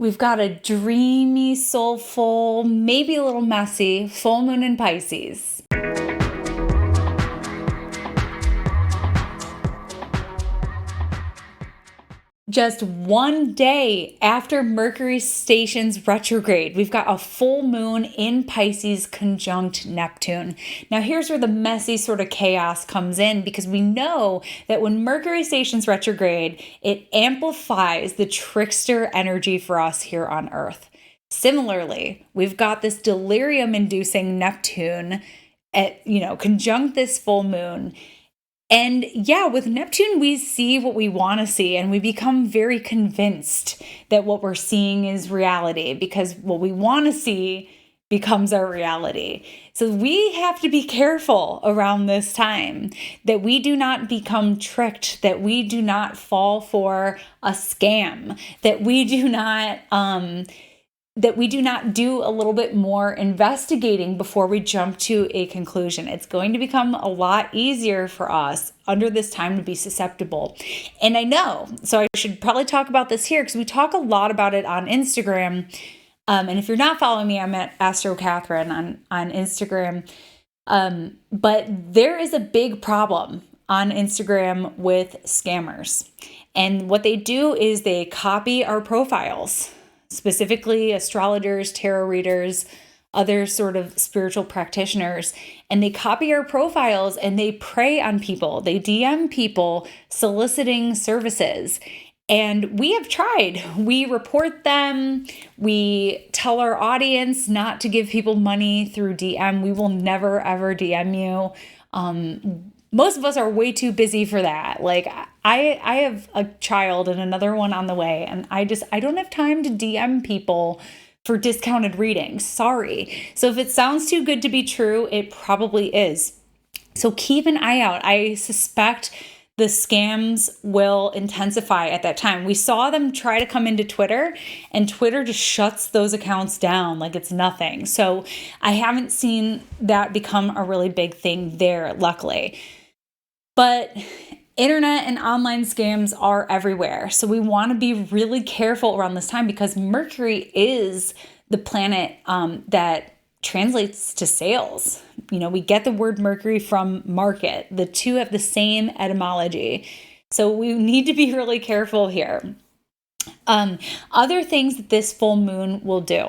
We've got a dreamy, soulful, maybe a little messy full moon in Pisces. Just one day after Mercury stations retrograde, we've got a full moon in Pisces conjunct Neptune. Now, here's where the messy sort of chaos comes in, because we know that when Mercury stations retrograde, it amplifies the trickster energy for us here on Earth. Similarly, we've got this delirium-inducing Neptune conjunct this full moon. And yeah, with Neptune, we see what we want to see, and we become very convinced that what we're seeing is reality, because what we want to see becomes our reality. So we have to be careful around this time that we do not become tricked, that we do not fall for a scam, that we do not do a little bit more investigating before we jump to a conclusion. It's going to become a lot easier for us under this time to be susceptible. And I know, so I should probably talk about this here because we talk a lot about it on Instagram. And if you're not following me, I'm at Astro Catherine on Instagram. But there is a big problem on Instagram with scammers. And what they do is they copy our profiles, specifically astrologers, tarot readers, other sort of spiritual practitioners, and they copy our profiles and they prey on people. They DM people soliciting services. And we have tried. We report them. We tell our audience not to give people money through DM. We will never, ever DM you. Most of us are way too busy for that. Like I have a child and another one on the way, and I don't have time to DM people for discounted readings. Sorry. So if it sounds too good to be true, it probably is. So keep an eye out. I suspect the scams will intensify at that time. We saw them try to come into Twitter, and Twitter just shuts those accounts down like it's nothing. So I haven't seen that become a really big thing there, luckily. But internet and online scams are everywhere. So we want to be really careful around this time, because Mercury is the planet that translates to sales. We get the word Mercury from market. The two have the same etymology. So we need to be really careful here. Other things that this full moon will do.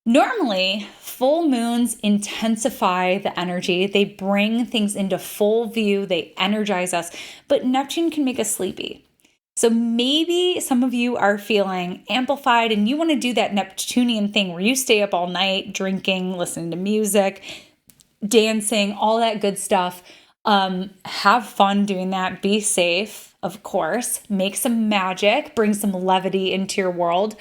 Normally, full moons intensify the energy. They bring things into full view. They energize us. But Neptune can make us sleepy. So maybe some of you are feeling amplified and you want to do that Neptunian thing where you stay up all night drinking, listening to music, dancing, all that good stuff. Have fun doing that. Be safe, of course. Make some magic. Bring some levity into your world.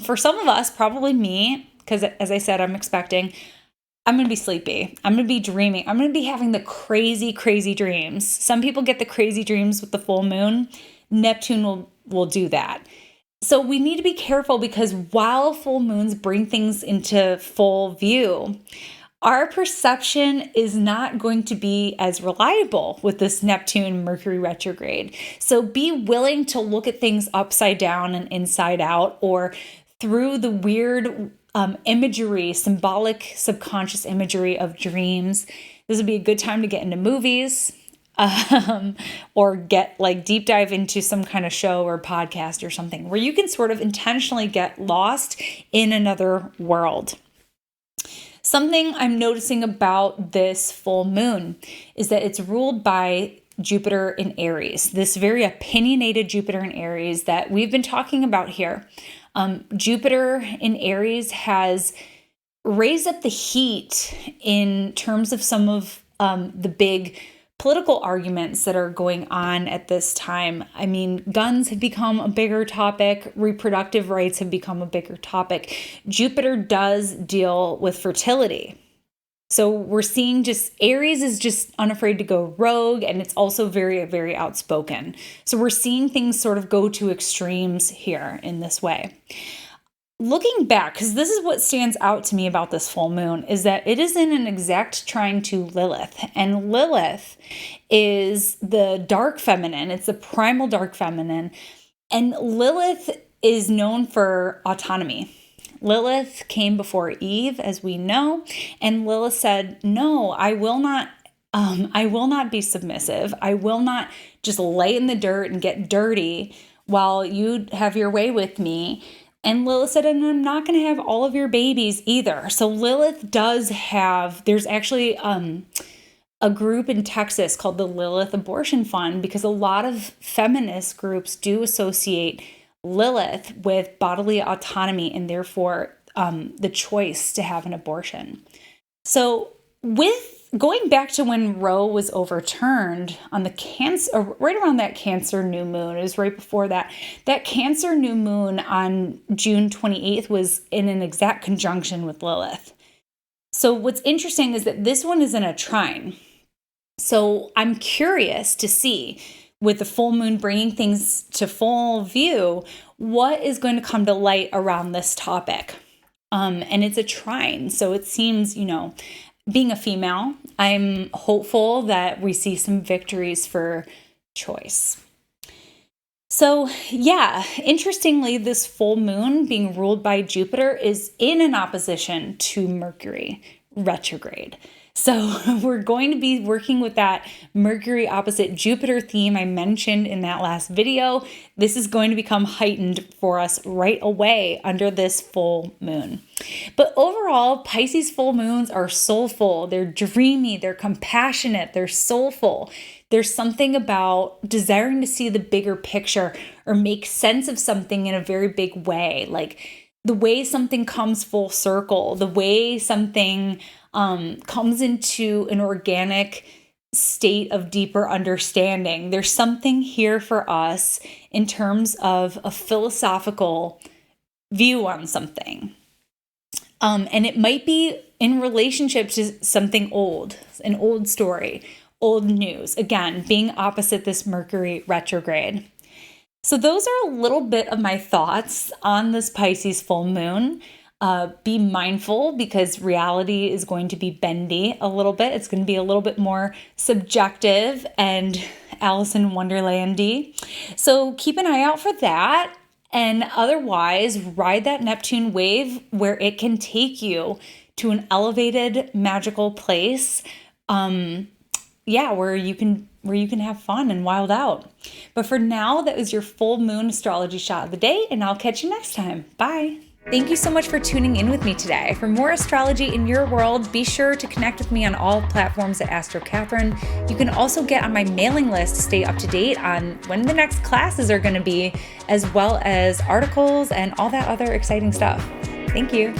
For some of us, probably me, because as I said, I'm going to be sleepy. I'm going to be dreaming. I'm going to be having the crazy, crazy dreams. Some people get the crazy dreams with the full moon. Neptune will do that. So we need to be careful, because while full moons bring things into full view, our perception is not going to be as reliable with this Neptune Mercury retrograde. So be willing to look at things upside down and inside out, or through the weird imagery, symbolic subconscious imagery of dreams. This would be a good time to get into movies, or get deep dive into some kind of show or podcast or something where you can sort of intentionally get lost in another world. Something I'm noticing about this full moon is that it's ruled by Jupiter in Aries, this very opinionated Jupiter in Aries that we've been talking about here. Jupiter in Aries has raised up the heat in terms of some of the big political arguments that are going on at this time. I mean, guns have become a bigger topic. Reproductive rights have become a bigger topic. Jupiter does deal with fertility. So we're seeing Aries is just unafraid to go rogue, and it's also very, very outspoken. So we're seeing things sort of go to extremes here in this way. Looking back, because this is what stands out to me about this full moon, is that it is in an exact trine to Lilith. And Lilith is the dark feminine. It's the primal dark feminine. And Lilith is known for autonomy. Lilith came before Eve, as we know, and Lilith said, "No, I will not. I will not be submissive. I will not just lay in the dirt and get dirty while you have your way with me." And Lilith said, "And I'm not going to have all of your babies either." So Lilith does have. There's actually a group in Texas called the Lilith Abortion Fund, because a lot of feminist groups do associate Lilith with bodily autonomy and therefore the choice to have an abortion. So with going back to when Roe was overturned on the Cancer, right around that Cancer new moon, it was right before that Cancer new moon on June 28th was in an exact conjunction with Lilith. So what's interesting is that this one is in a trine. So I'm curious to see, with the full moon bringing things to full view, what is going to come to light around this topic. And it's a trine. So it seems, being a female, I'm hopeful that we see some victories for choice. So yeah, interestingly, this full moon being ruled by Jupiter is in an opposition to Mercury retrograde. So we're going to be working with that Mercury opposite Jupiter theme I mentioned in that last video. This is going to become heightened for us right away under this full moon. But overall, Pisces full moons are soulful. They're dreamy, they're compassionate, they're soulful. There's something about desiring to see the bigger picture or make sense of something in a very big way. Like the way something comes full circle, the way something comes into an organic state of deeper understanding. There's something here for us in terms of a philosophical view on something. And it might be in relationship to something old, an old story, old news. Again, being opposite this Mercury retrograde. So those are a little bit of my thoughts on this Pisces full moon. Be mindful, because reality is going to be bendy a little bit. It's going to be a little bit more subjective and Alice in Wonderland-y. So keep an eye out for that. And otherwise, ride that Neptune wave where it can take you to an elevated, magical place. Where you can have fun and wild out. But for now, that was your full moon astrology shot of the day, and I'll catch you next time. Bye. Thank you so much for tuning in with me today. For more astrology in your world, be sure to connect with me on all platforms at Astro Catherine. You can also get on my mailing list to stay up to date on when the next classes are going to be, as well as articles and all that other exciting stuff. Thank you.